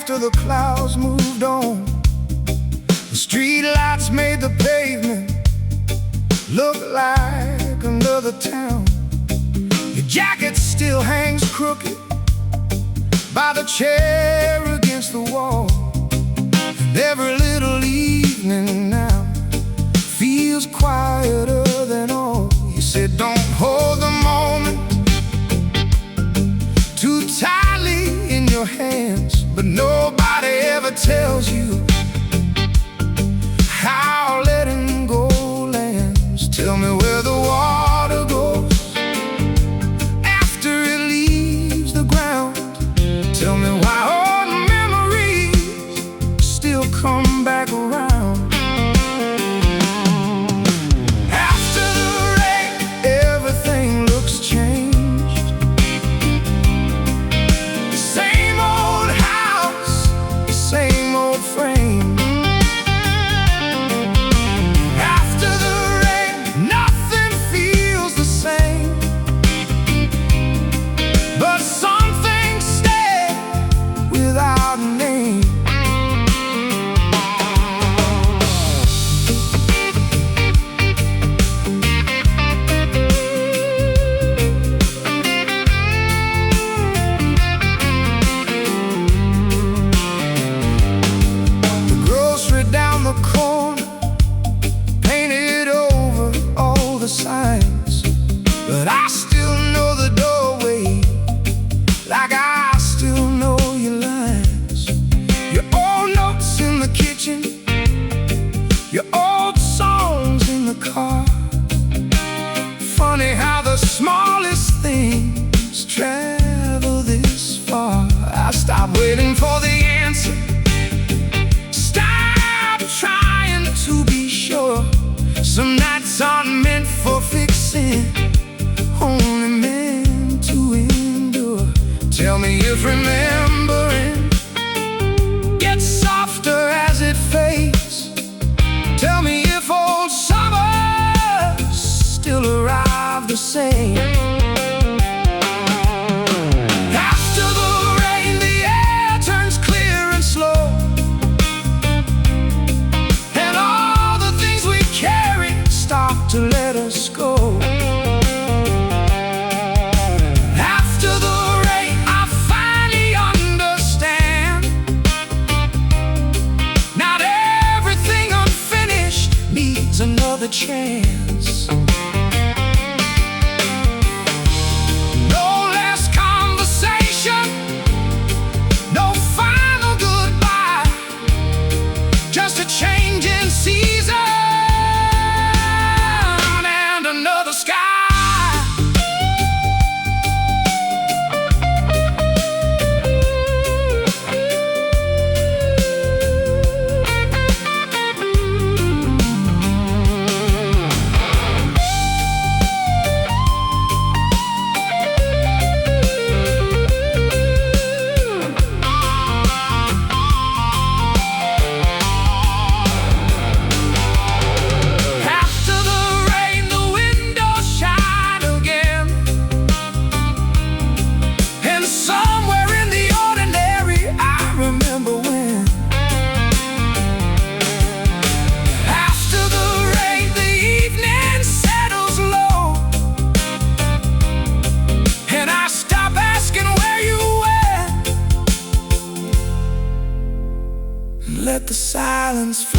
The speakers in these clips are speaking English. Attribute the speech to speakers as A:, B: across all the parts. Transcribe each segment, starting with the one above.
A: After the clouds moved on, the street lights made the pavement look like another town. Your jacket still hangs crooked by the chair against the wall, and every little evening now feels quieter than all. You said don't hold the moment too tightly in your hands, but nobody ever tells you how letting go lands. Tell me where the water goes after it leaves the ground. Tell me why old memories still come back around. After the rain, everything looks changed. Same old house, same old frame. After the rain, nothing feels the same, but some things stay without a name. The grocery down the corner painted over all the signs, but I still know the doorway like I still know your lines. Your old notes in the kitchen, your old songs in the car. Funny how the smallest things travel this far. I stopped waiting for the answer, stop trying to be sure. Some nights aren't meant for fixing, only meant to endure. Tell me if remembering gets softer as it fades. Tell me if old summers still arrive the same. After the rain, the air turns clear and slow, and all the things we carry start to let us go. After the rain, I finally understand. Not everything unfinished needs another chance. No less conversation, no final goodbye, just a change in season and another sky. After the rain, the windows shine again, and somewhere in the ordinary I remember when. After the rain, the evening settles low, and I stop asking where you went and let the silence flow.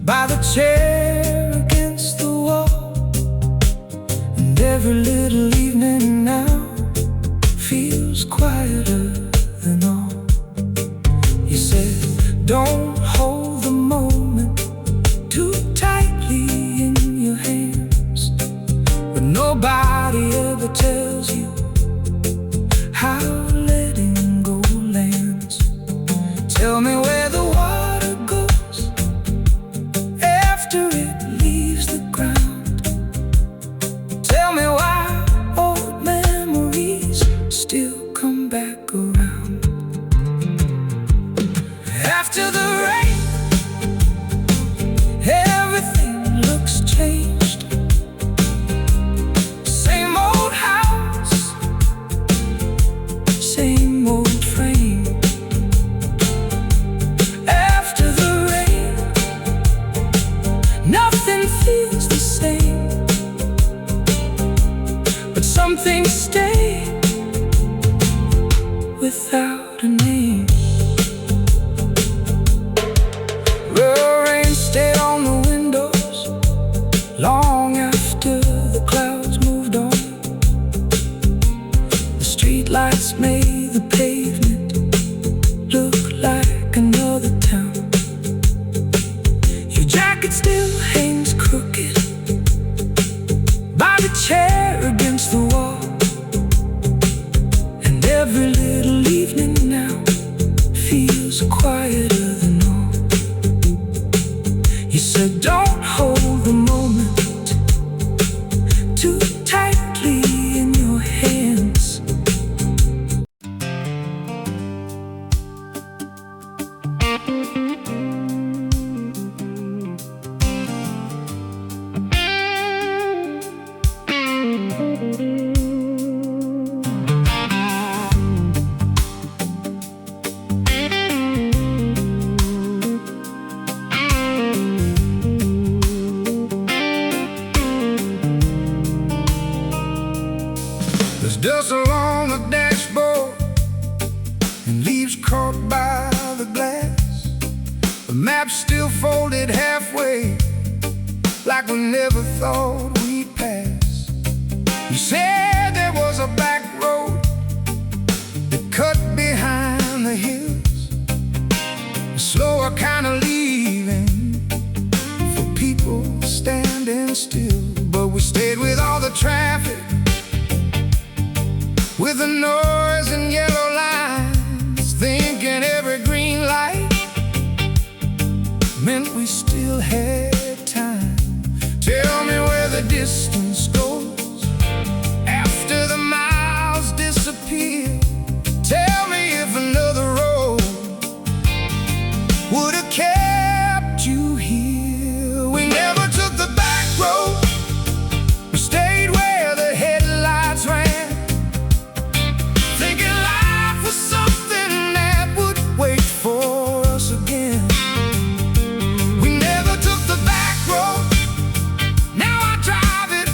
A: by the chair against the wall. And every little evening now feels quieter than all. You said, don't hold the moment too tightly in your hands, but nobody ever tells you how letting go lands. Tell me where the water goes after it leaves the ground. Tell me why old memories still come back around. After the rain, everything looks changed. Same old house, same old frame. After the rain, nothing feels the same, but some things stay without a name. The rain stayed on the windows long after the clouds moved on. The streetlights made the pavement look like another town. Your jacket still hangs crooked by the chair against the wall. And every little evening now feels quieter than all. You said don't hold the moment too tightly in your hands. There's dust along the dashboard and leaves caught by the glass. The map's still folded halfway, like we never thought we'd pass. You said there was a back road that cut behind the hills, a slower kind of leaving for people standing still. But we stayed with all the traffic, with the noise and yellow lines, thinking every green light meant we still had time. Tell me where the distance goes after the miles disappear. Tell me if another road would have kept you here. We never took the back road, we stayed where the headlights ran, thinking life was something that would wait for us again. We never took the back road, now I drive it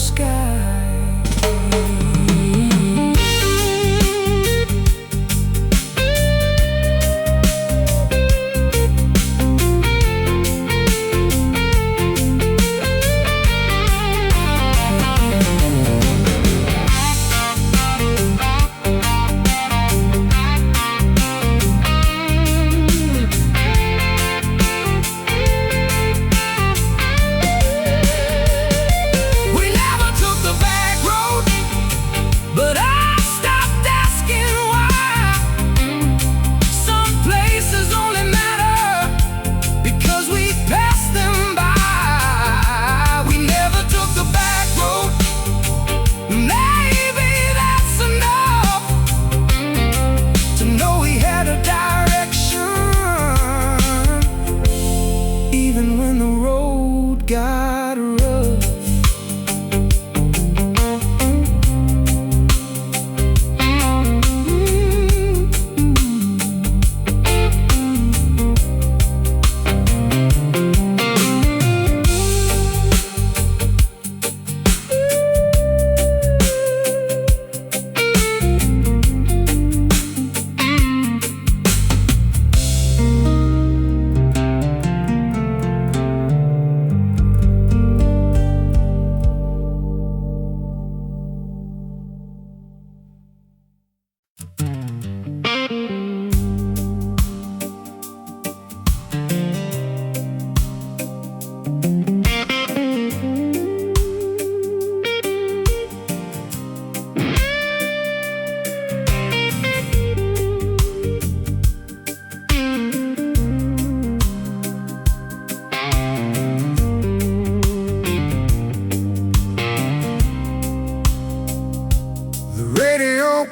A: sky.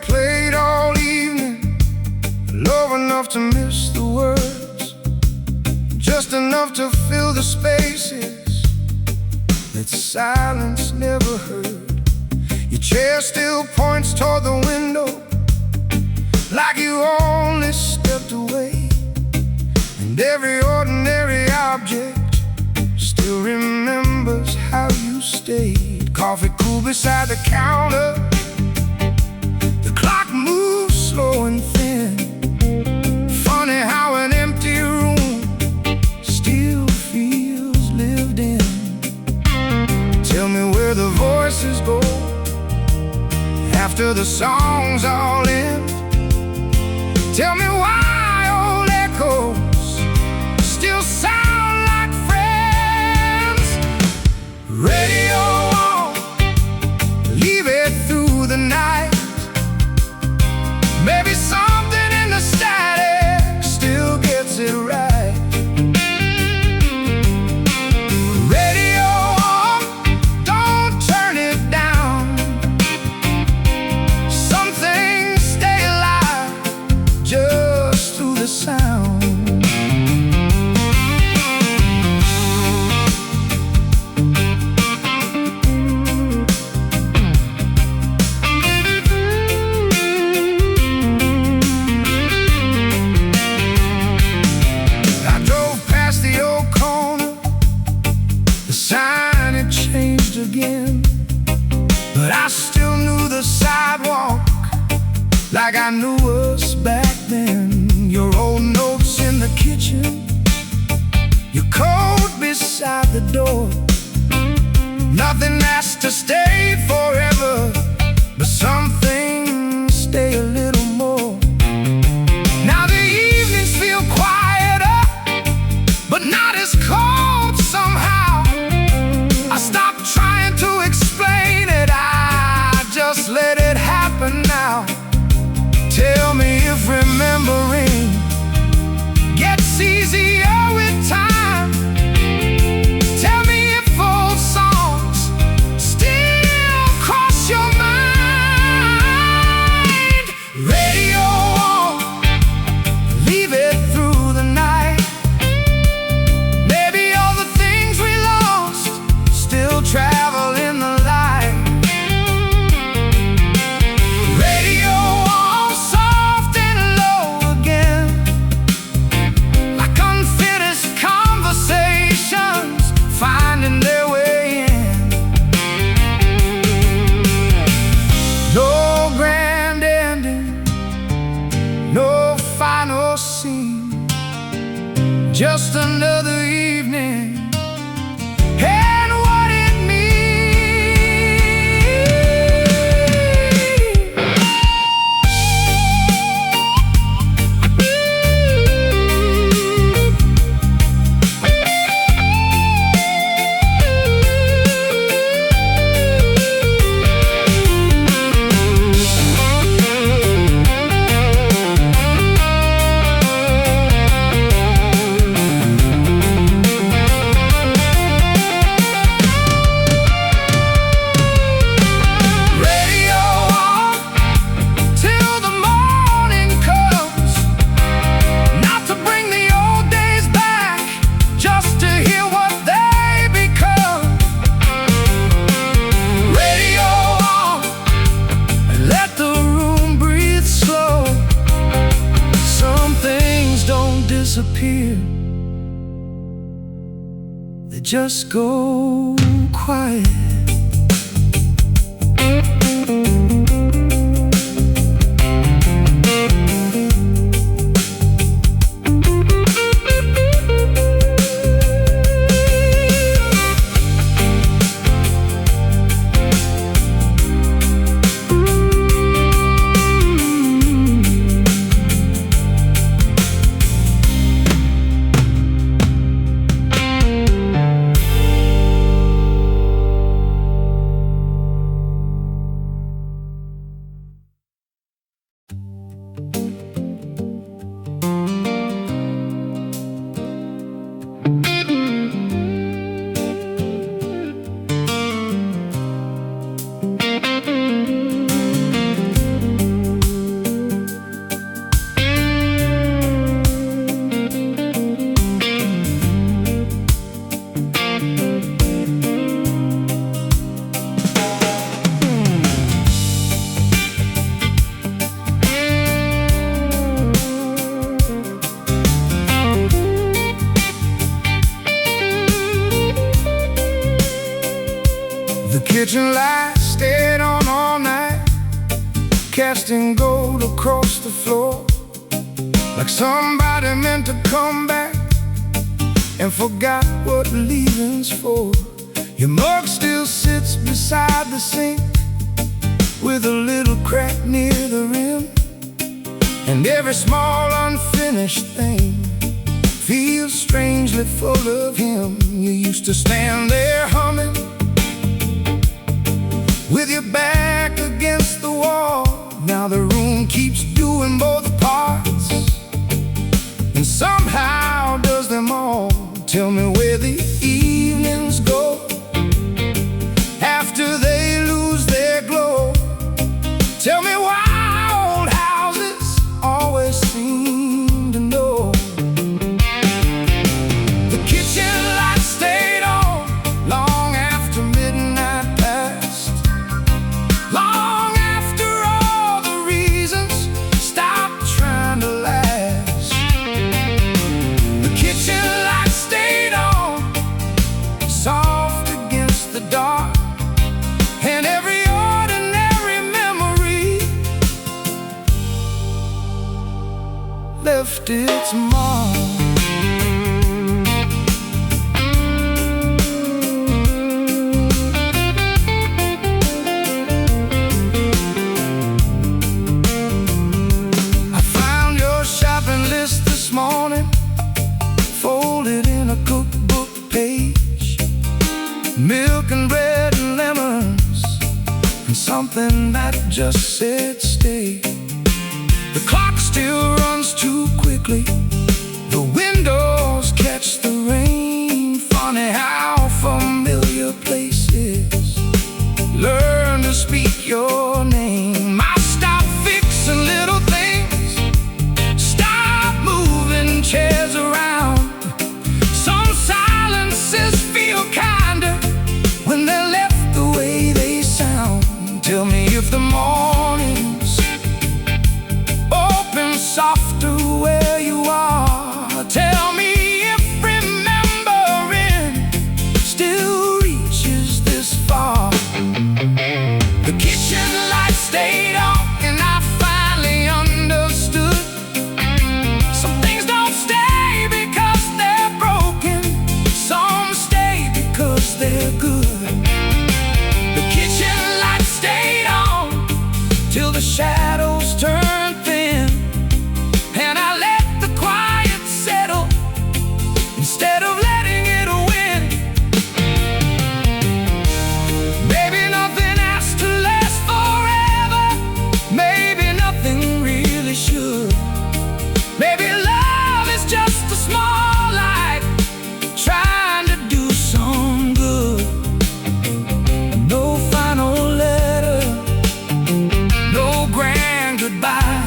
A: Played all evening, low enough to miss the words, just enough to fill the spaces that silence never heard. Your chair still points toward the window, like you only stepped away, and every ordinary object still remembers how you stayed. Coffee cool beside the counter, clock moves slow and thin. Funny how an empty room still feels lived in. Tell me where the voices go after the songs all end. Tell me why old echoes still sound like friends. Radio on, leave it through the night. Maybe something in the static still gets it right. Radio on, don't turn it down. Some things stay alive just through the sound. Again, but I still knew the sidewalk like I knew us back then. Your old notes in the kitchen, your coat beside the door. Nothing has to stay forever, but some things stay a little more. Now the evenings feel quieter, but not as cold somehow. I stopped trying to explain it, I just let it happen now. Tell me if remembering gets easier with time. Tell me if old songs still they just go quiet. The kitchen light stayed on all night, casting gold across the floor, like somebody meant to come back and forgot what leaving's for. Your mug still sits beside the sink, with a little crack near the rim, and every small unfinished thing feels strangely full of him. You used to stand there humming, with your back against the wall. Now the room keeps doing both parts, and somehow does them all. Tell me where the evenings go after they lose their glow. Tell me why old houses always seem to know. The kitchen light stayed on long after midnight passed, long after all the reasons stopped trying to last. The kitchen light stayed on, soft against the dark, and every ordinary memory left its mark. I found your shopping list this morning, folded in a cookbook page. Milk and bread and lemons, and something that just said stay. The clock still runs too quickly, the windows catch the rain. Funny how familiar places learn to speak your name. I stop fixing little things, stop moving chairs around. Some silences feel kinder when they're left the way they sound. Tell me if the mornings open softer where you are. Tell me if remembering still reaches this far. The kitchen light stayed on, and I finally understood. Some things don't stay because they're broken, some stay because they're good. The kitchen light stayed on till the shadows turned thin, and I let the quiet settle instead of letting it win. Maybe nothing has to last forever, maybe nothing really should. Maybe love is just a small light trying to do some good. No final letter, no grand goodbye,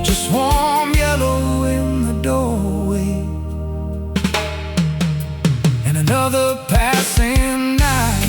A: just warm yellow in the doorway, and another passing night.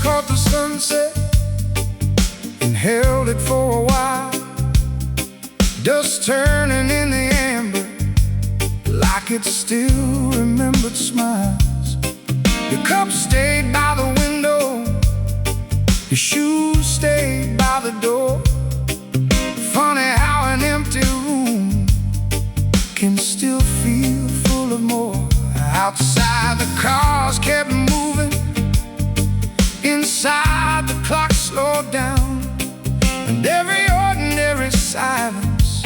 A: caught the sunset and held it for a while, dust turning in the amber like it still remembered smiles. Your cup stayed by the window, your shoes stayed by the door. Funny how an empty room can still feel full of more. Outside the cars kept moving, inside the clock slowed down, and every ordinary silence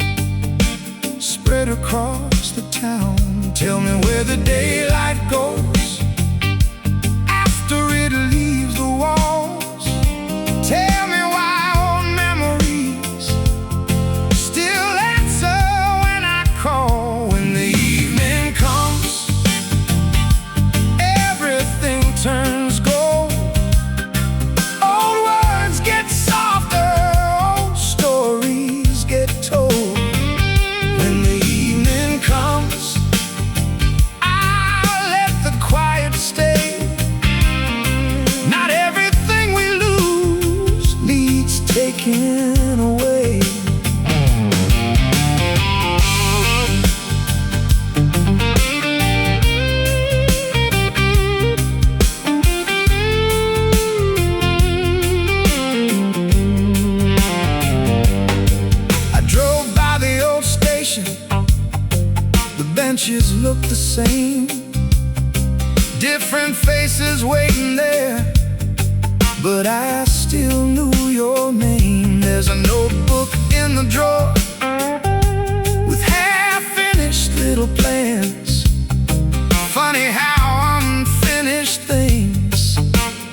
A: spread across the town. Tell me where the daylight goes after it leaves the walls. Tell me why old memories still answer when I call. When the evening comes, everything turns gold. Old words get softer, old stories get told. When the evening comes, I'll let the quiet stay. Not everything we lose needs taken away. I drove by the old station. The benches look the same, different faces waiting there, but I still knew your name. There's a notebook in the drawer with half-finished little plans. Funny how unfinished things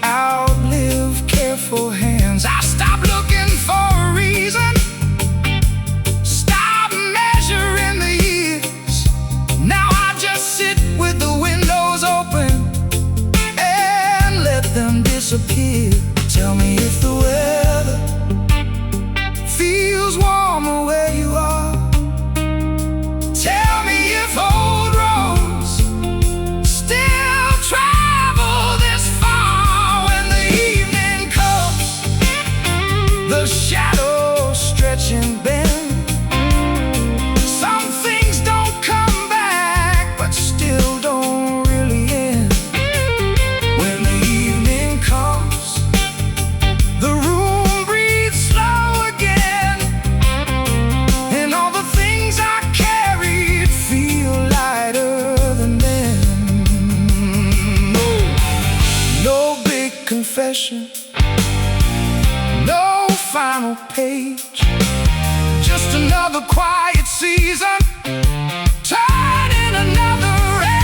A: outlive careful hands. I stopped looking for a reason, stop measuring the years. Now I just sit with the windows open and let them disappear. Tell me if the weather feels warmer where you are. Tell me if old roads still travel this far. When the evening comes, the shadows stretch and bend. Some things don't come back, but still don't really end. When the evening comes, the room breathes slow again, and all the things I carried feel lighter than then. No big confession, no final page, just another quiet season, turning another age.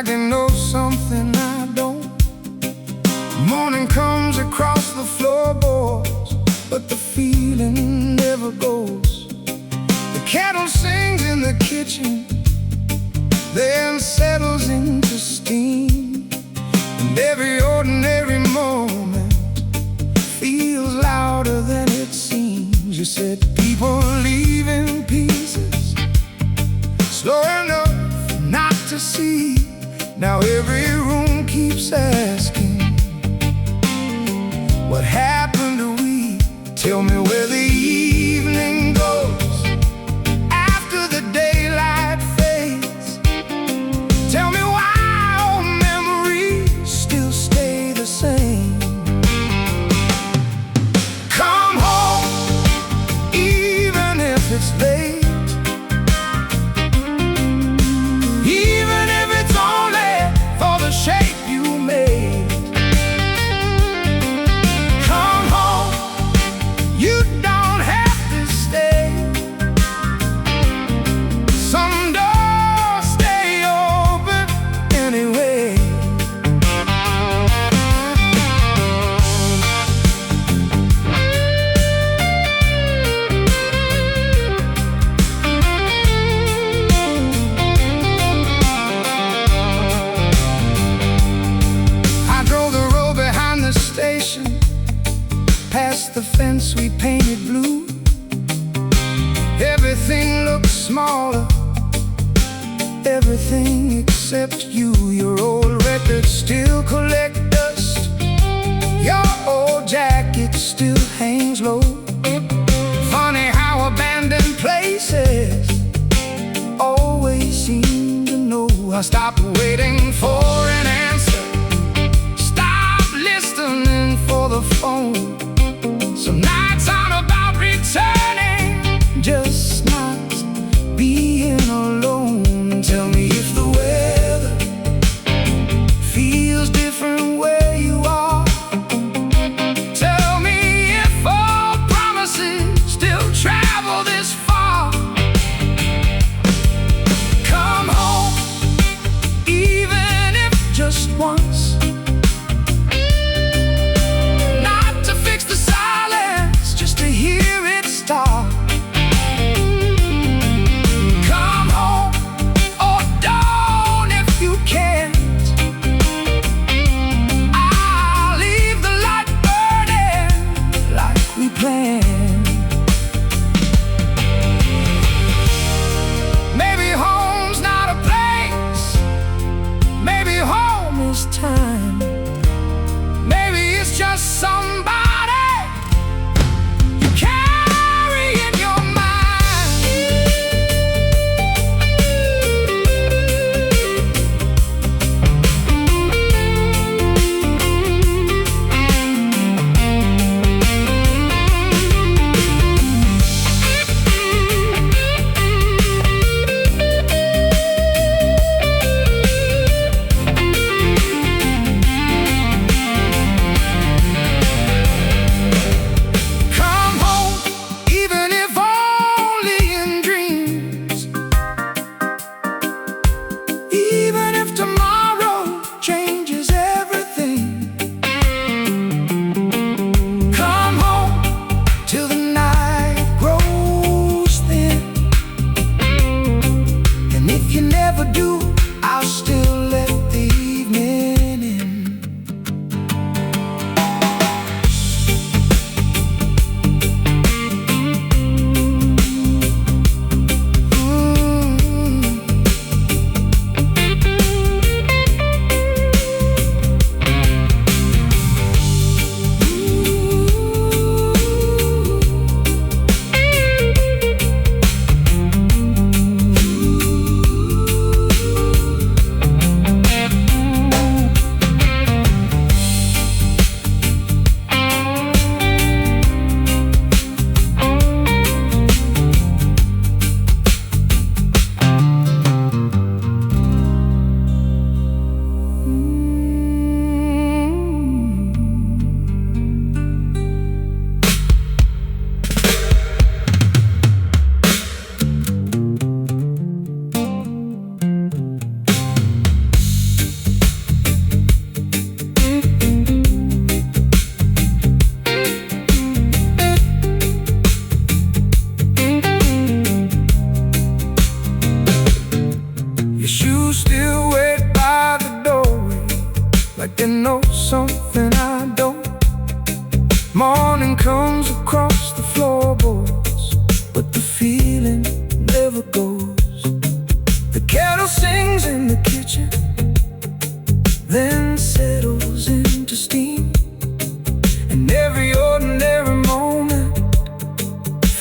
A: like they know something I don't. Morning comes across the floorboards, but the feeling never goes. The kettle sings in the kitchen, then settles into steam, and every ordinary moment feels louder than it seems. You said people leave in pieces, slow enough not to see. Now every room keeps asking, what happened to we? Tell me where the evening goes after the daylight fades. Tell me why old memories still stay the same. Come home, even if it's late, even if it's only for the shape you made. Come home, you don't have to stay. Some doors stay open anyway. I drove the road behind the station, past the fence we painted blue. Everything looks smaller, everything except you. Your old records still collect dust, your old jacket still hangs low. Funny how abandoned places always seem to know. I stopped waiting for an answer, stopped listening for the phone. Some nights aren't about returning, just not being alone. Tell me if the weather feels different where you are. Tell me if all promises still travel this far. Come home, even if just once, not to feel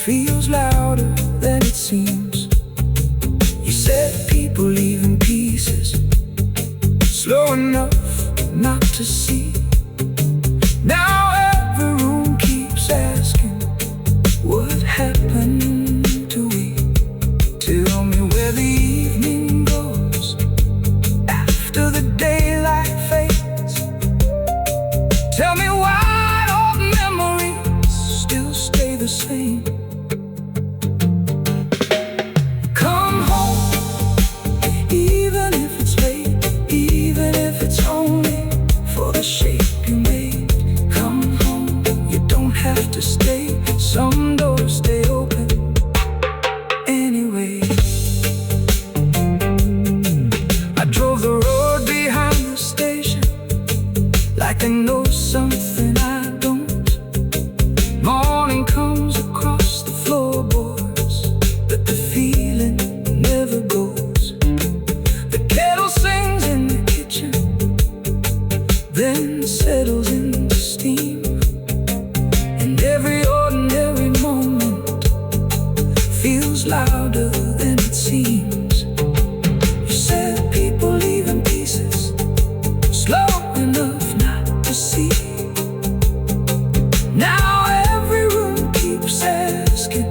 A: feels louder than it seems. You said people leave in pieces, slow enough not to see. Now every room keeps asking, what happened to we? Tell me where the evening goes after the daylight fades. Tell me why old memories still stay the same. Come home, even if it's late, even if it's only for the shape you made. Come home, you don't have to stay. Some doors stay open anyway. I drove the road behind the station like I know something I don't. Morning comes across the floorboards, but the feeling never goes. The kettle sings in the kitchen, then settles into steam. And every ordinary moment feels louder than it seems. You said people leave in pieces, slow enough not to see. Now every room keeps asking,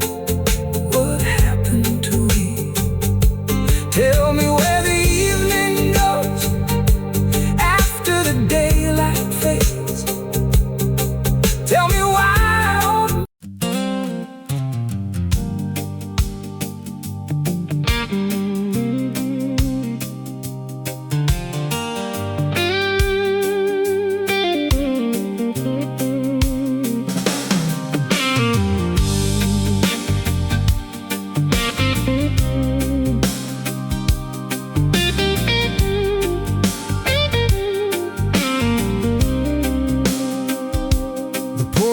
A: what happened to we? Tell me where the evening goes after the daylight fades. Tell me why old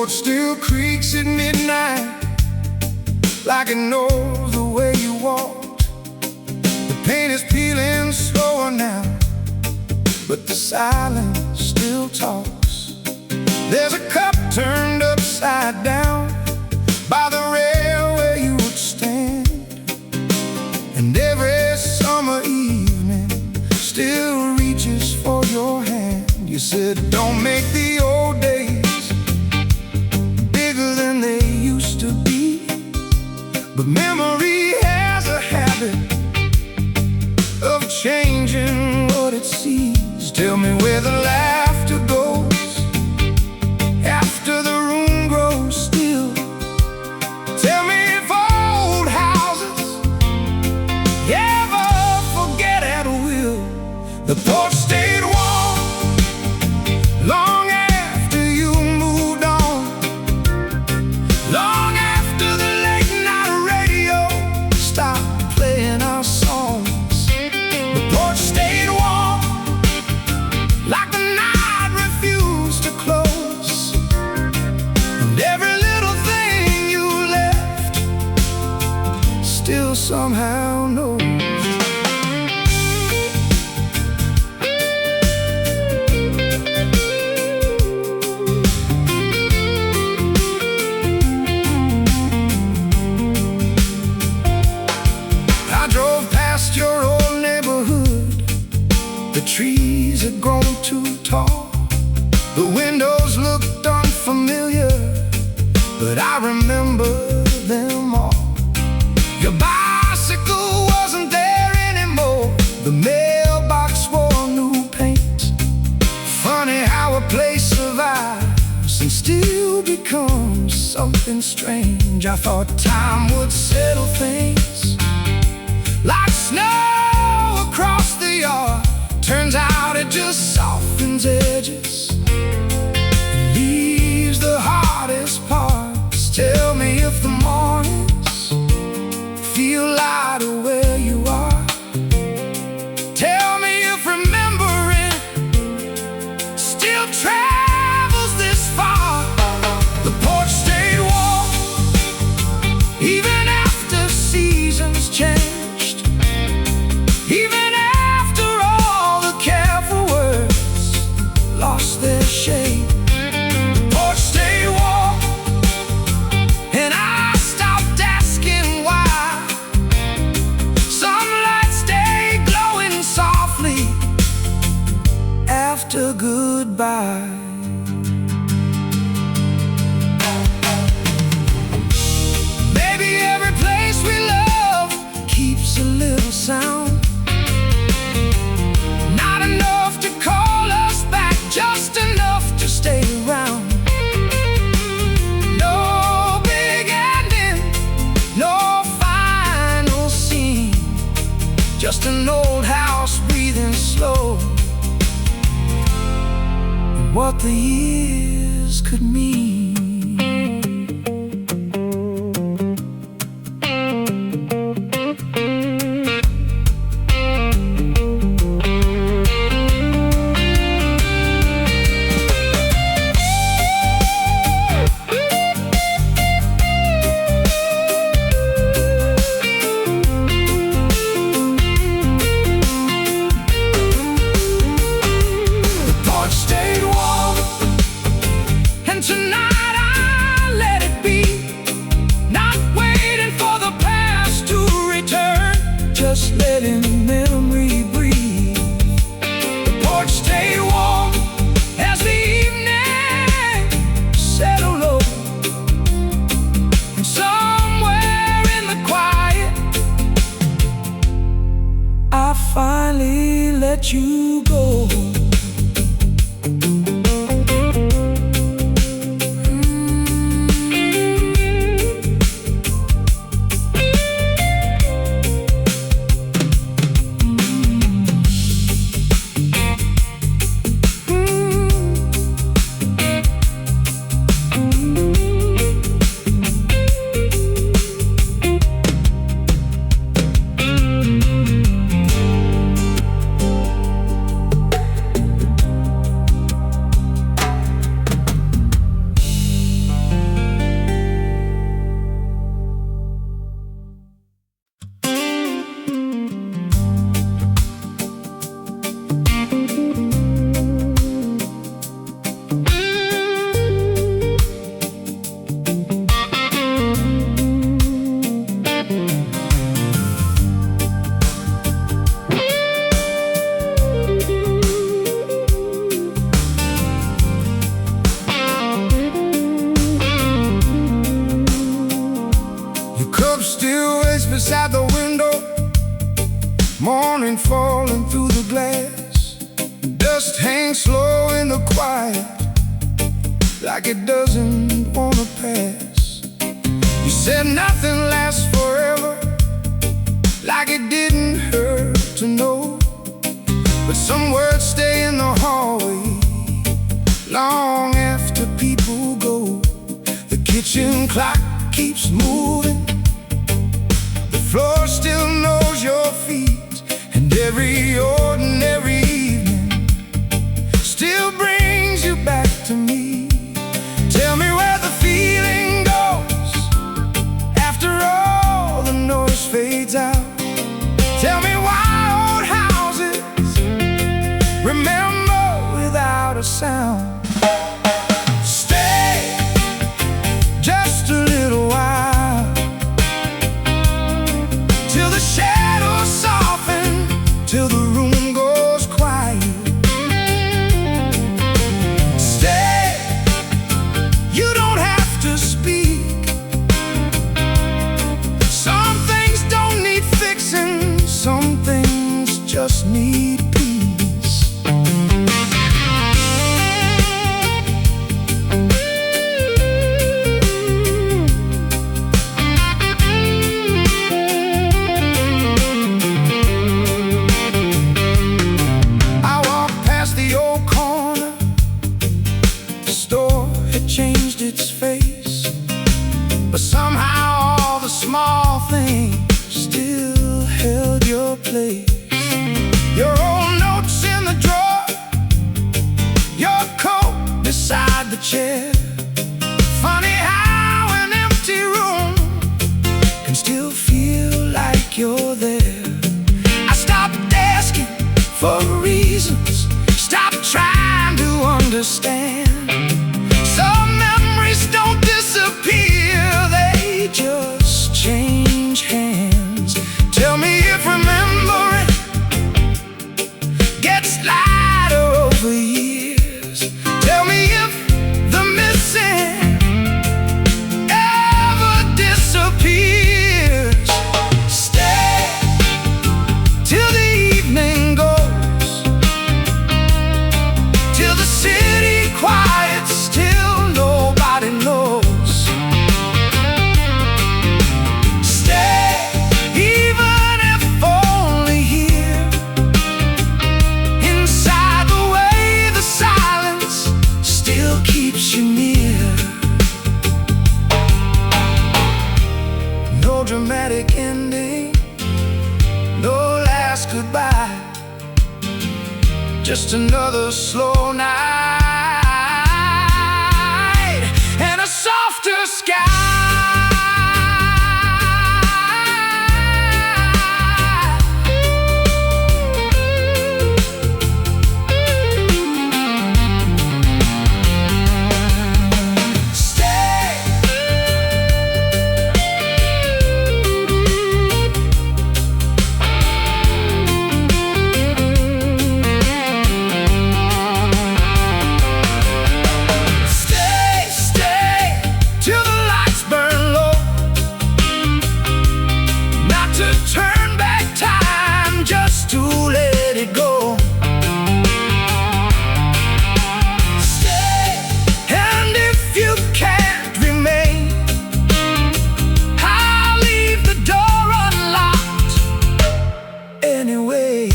A: still creaks at midnight, like it knows the way you walked. The paint is peeling slower now, but the silence still talks. There's a cup turned upside down by the rail where you would stand, and every summer evening still reaches for your hand. You said, don't make the old days than they used to be, but memory has a habit of changing what it sees. Tell me where the laughter goes after the room grows still. Tell me if old houses ever forget at will. The porch stayed warm long after you moved on, long after the late night radio stopped playing our songs. The porch stayed warm like the night refused to close, and every little thing you left still somehow knows. Your old neighborhood, the trees had grown too tall, the windows looked unfamiliar, but I remember them all. Your bicycle wasn't there anymore, the mailbox wore new paint. Funny how a place survives and still becomes something strange. I thought time would settle things like snow across the yard. Turns out it just softens edges and leaves the hardest parts. Tell me if the mornings feel lighter where you are. Tell me if remembering still travels this far. The porch stayed warm even after seasons change. Even after all the careful words lost their what the years could mean. Tonight I let it be, not waiting for the past to return, just letting memory breathe. The porch stayed warm as the evening settled low, and somewhere in the quiet I finally let you go. Still waits beside the window, morning falling through the glass. Dust hangs slow in the quiet, like it doesn't wanna pass. You said nothing lasts forever, like it didn't hurt to know. But some words stay in the hallway long after people go. The kitchen clock keeps moving, the floor still knows your feet, and every ordinary evening still brings you back to me. Tell me where the feeling goes after all the noise fades out. Tell me why old houses remember without a sound. Stay just a little while, till the shadows soften, till the room goes quiet. Stay, you don't have to speak. Some things don't need fixing, some things just need peace. Changed its face, but somehow all the small things still held your place. Your old notes in the drawer, your coat beside the chair. Funny how an empty room can still feel like you're there. I stopped asking for reasons, stopped trying to understand. Some memories don't disappear, they just change hands. Tell me if remembering gets lighter over years. Tell me if the missing ever disappears. Stay till the evening goes, till the city dramatic ending, no last goodbye, just another slow night and a softer sky. Turn back time just to let it go. Stay, and if you can't remain, I'll leave the door unlocked anyway.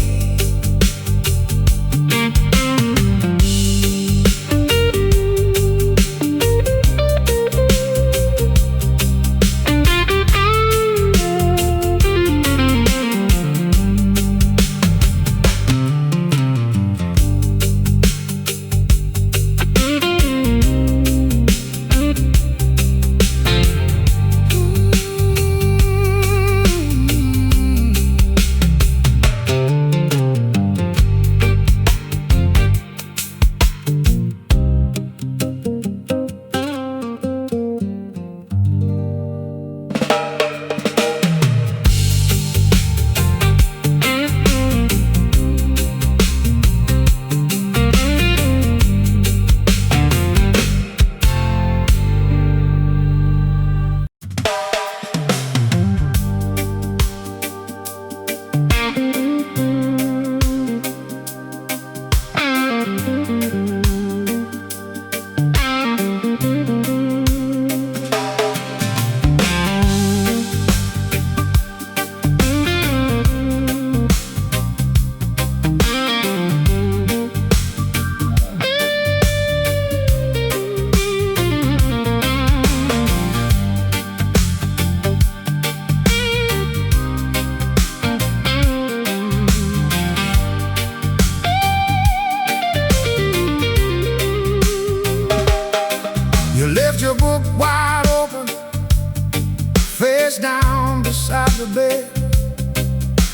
A: You left your book wide open, face down beside the bed,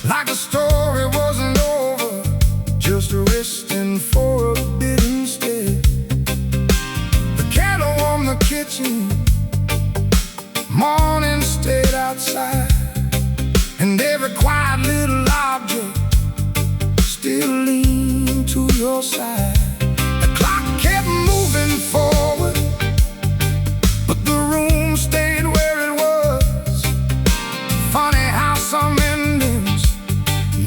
A: like the story wasn't over, just resting for a bit instead. The candle warmed the kitchen, morning stayed outside, and every quiet little object still leaned to your side. The clock kept moving forward, but the room stayed where it was. Funny how some endings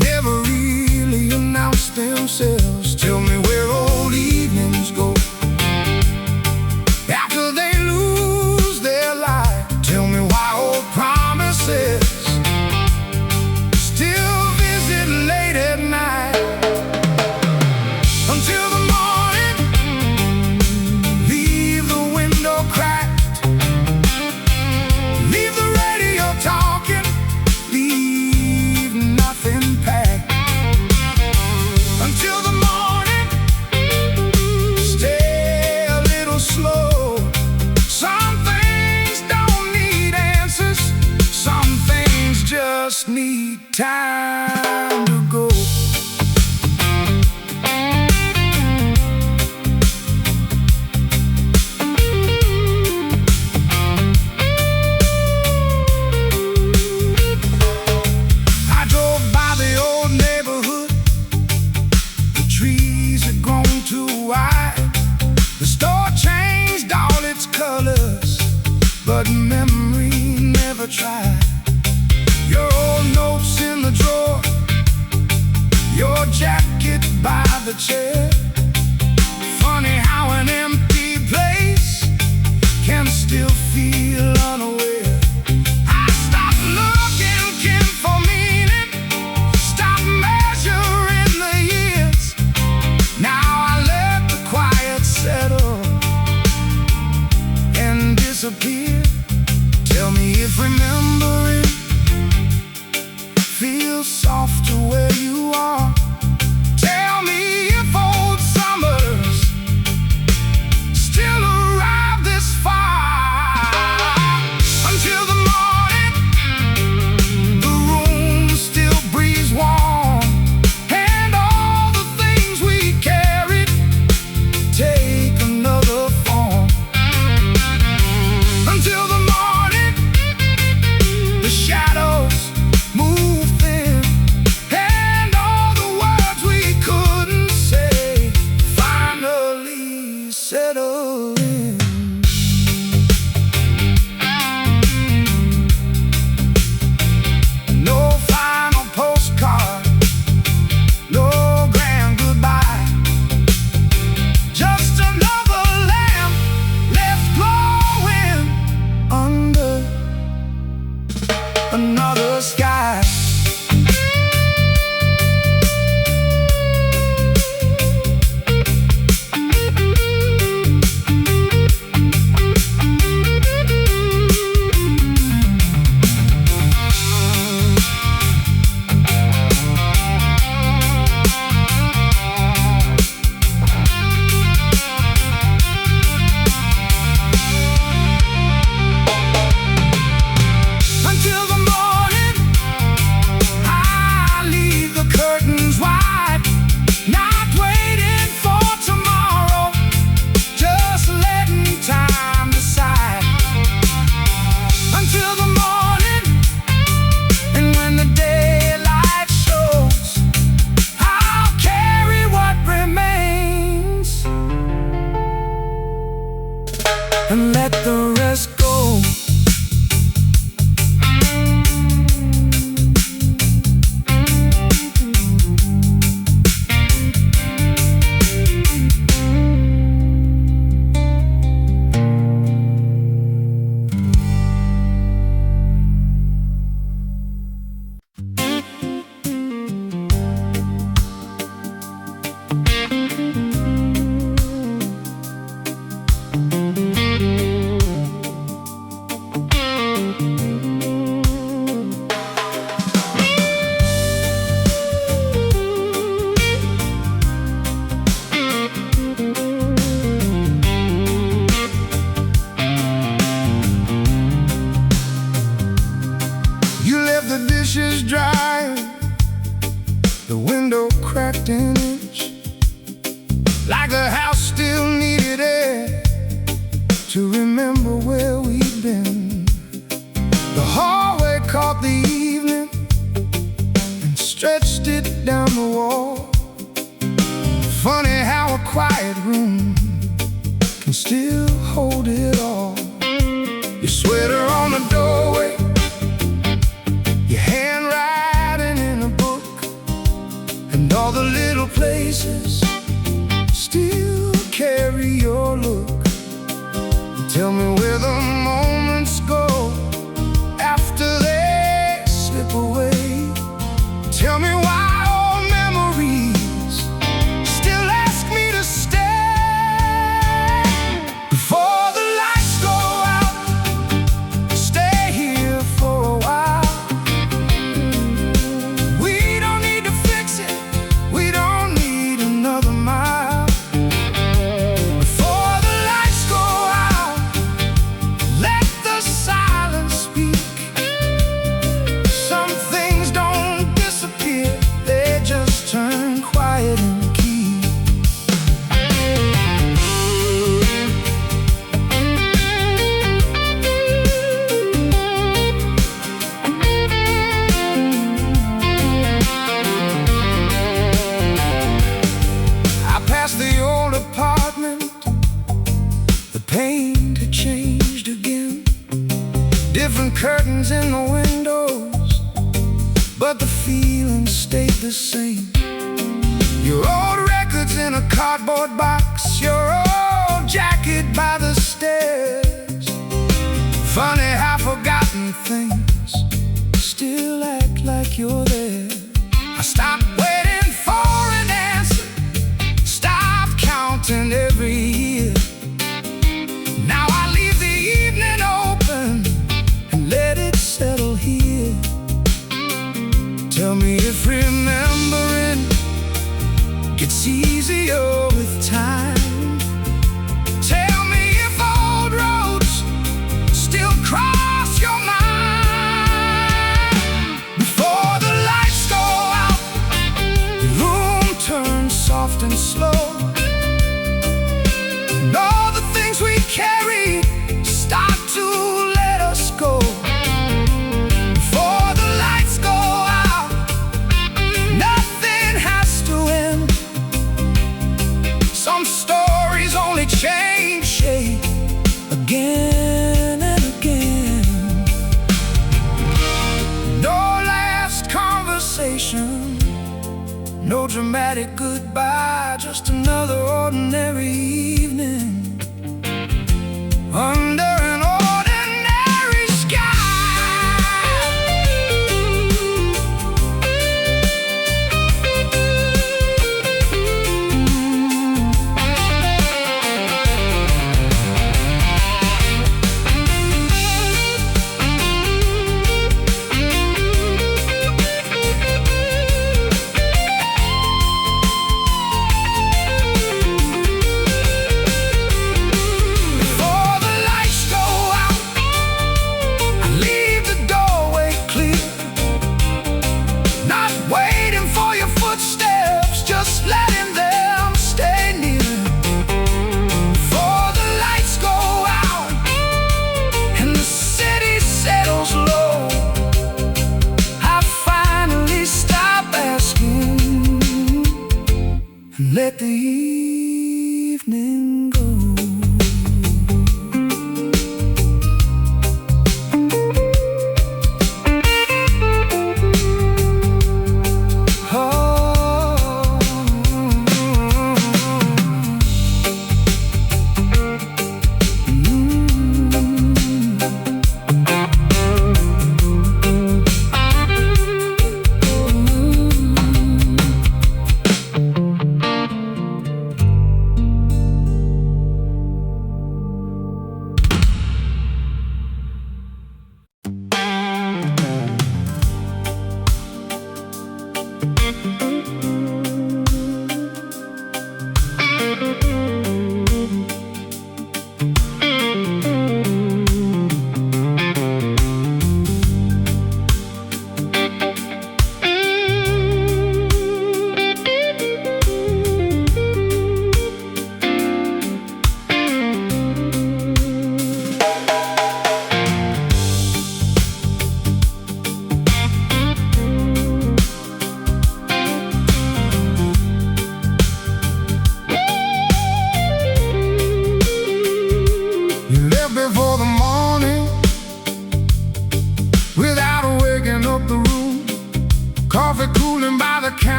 A: never really announce themselves. Tell me where old evenings go after they lose their light. Tell me why old promises still visit late at night. Until the morning, leave the window cracked, leave the radio talking, leave nothing packed. Until the morning, stay a little slow. Some things don't need answers, some things just need time to go. I drove by the old neighborhood. The trees had grown too wide. The store changed all its colors, but memory never tried. Your old notes in the drawer, your jacket by the chair. Funny how an empty place can still feel unaware. I stopped looking, Kim, for meaning, stopped measuring the years. Now I let the quiet settle and disappear. Tell me if remembering another sky. And let the rest go. The dishes dry, the window cracked an inch, like the house still needed air to remember where we'd been. The hallway caught the evening and stretched it down the wall. Funny how a quiet room can still hold it all. Your sweater on the doorway, your handwriting in a book, and all the little places still carry your look. Tell me where the moments go after they slip away. Tell me why old memories still ask me to stay. Before the lights go out, stay here for a while. We don't need to fix it, we don't need another mile. Before the lights go out, let the silence speak. Some things don't disappear, they just turn quiet and keep. I passed the old apartment, the paint had changed again. Different curtains in the windows, but the feeling stayed the same. Your old records in a cardboard box, your old jacket by the stairs. Funny how forgotten things still act like you're there. I stopped waiting for an answer, stopped counting every year. Now I leave the evening open and let it settle here. Tell me if remembering gets easier with time. Tell me if old roads still cross your mind. Before the lights go out, the room turns soft and slow, and all the things we carry start to let us go. Before the lights go out, nothing has to end. Some stories only change shape again and again. No last conversation, no dramatic goodbye, just another ordinary evening under an ordinary sky.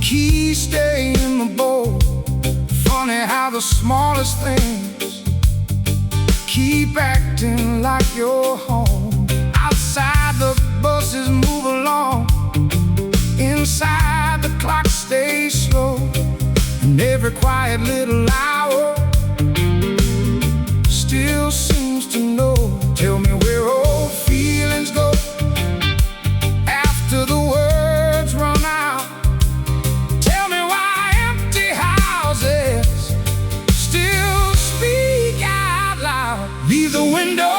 A: key stay in the bowl. Funny how the smallest things keep acting like your home. Outside the buses move along, inside the clock stays slow, and every quiet little hour still seems to know. Tell me where old feelings go after the words run out. Tell me why empty houses still speak out loud. Leave the window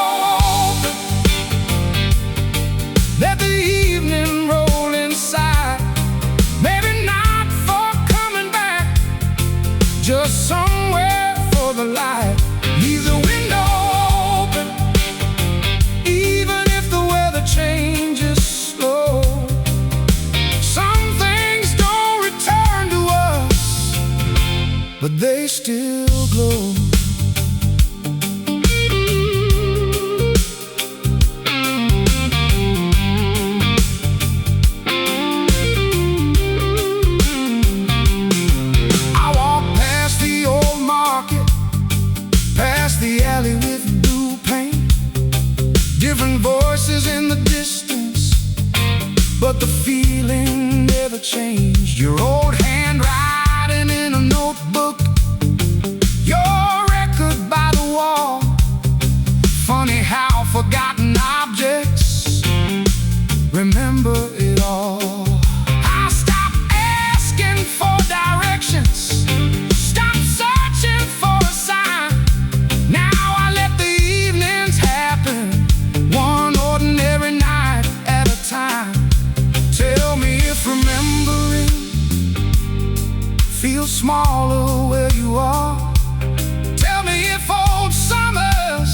A: open, let the evening roll inside. Maybe not for coming back, just somewhere for the light. Leave the window open, even if the weather changes slow. Some things don't return to us, but they still glow. The alley with blue paint, different voices in the distance, but the feeling never changed. Your old handwriting in a notebook, your record by the wall. Funny how forgotten objects remember it all. I stopped asking for directions, stop searching for a sign. Now I let the evenings happen, one ordinary night at a time. Tell me if remembering feels smaller where you are. Tell me if old summers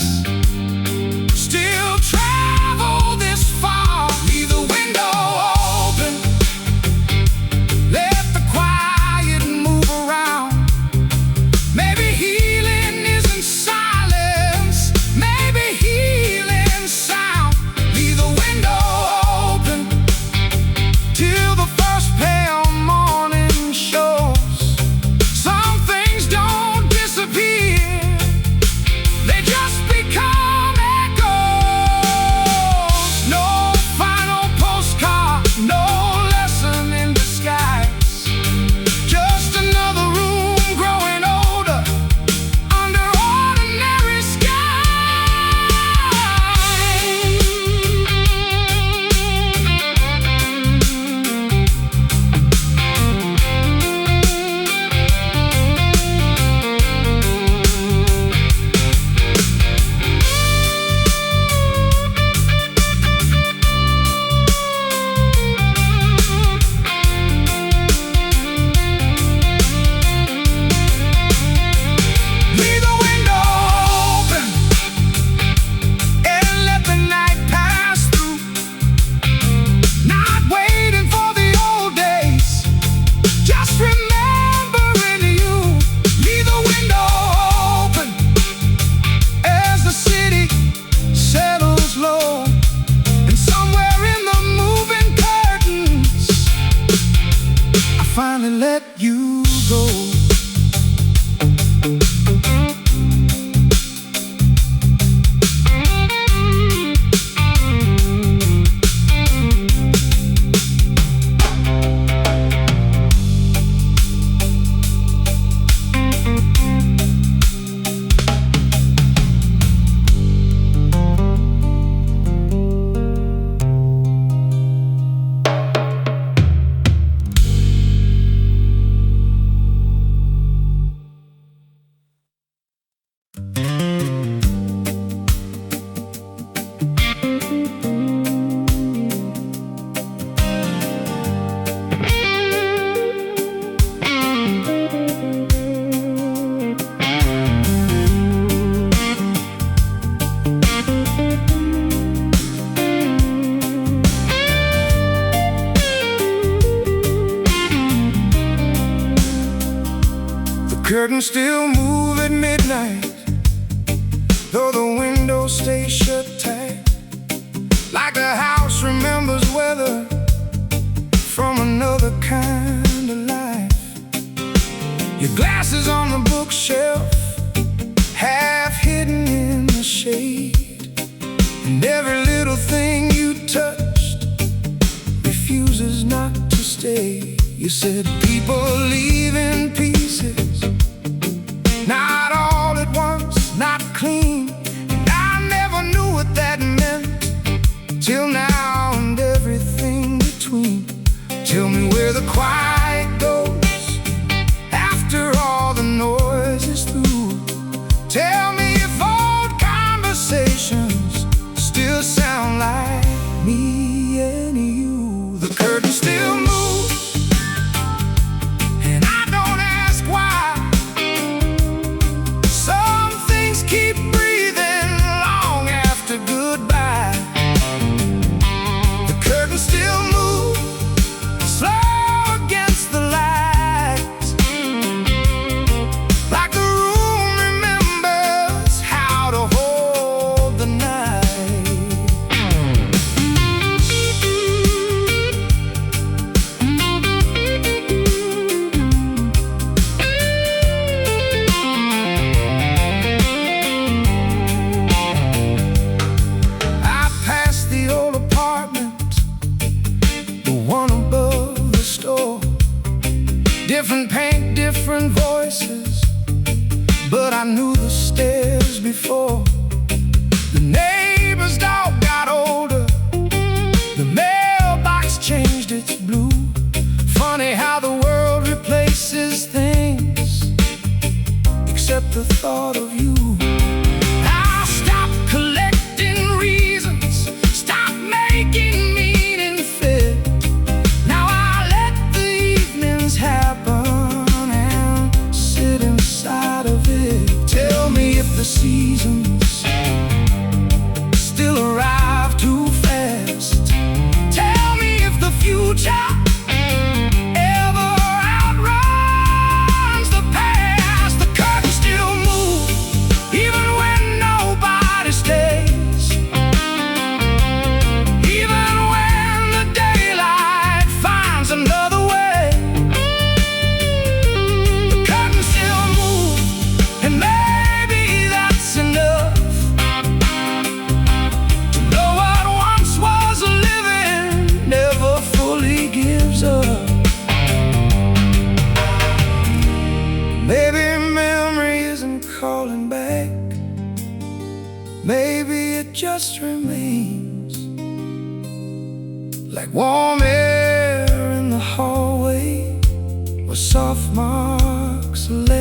A: still travel this far. Leave the window open, let the quiet move around. Maybe healing isn't silence, maybe healing sound. Leave the window open till the first pale morning shows. Some things don't disappear, they just become echoes. No final postcard, no lesson in disguise, just another room growing older under ordinary Leave the window open and let the night pass through. Not waiting for the old days, just remembering you. Leave the window open as the city settles low, and somewhere in the moving curtains I finally let you go. Curtains still move at midnight, though the windows stay shut tight, like the house remembers weather from another kind of life. Your glasses on the bookshelf, half hidden in the shade, and every little thing you touched refuses not to stay. You said people leave in pieces, not all at once, not clean. And I never knew what that meant till now, and everything between. Tell me where the quiet goes after all the noise is through. Tell me if old conversations still sound like me and you. The curtain still moves, and I don't ask why. Some things keep breathing long after goodbye. The curtain still moves, slow against the light, like the room remembers how to hold the night. I passed the old apartment, the one above the store. Different paint, different voices, but I knew the stairs before. The neighbor's dog got older, the mailbox changed its blue. Funny how the world replaces things, except the thought of you. I'll stop collecting reasons, stop making meaning fit. Now I let the evenings happen and sit inside of it. Tell me if the seasons still arrive too fast. Tell me if the future ever outruns the past. The curtain still moves, even when nobody stays, even when the daylight finds another way. The curtain still moves, and maybe that's enough to know what once was living never fully gives up. Maybe memory isn't calling back, maybe it just remains like warm air in the hallway, or soft marks left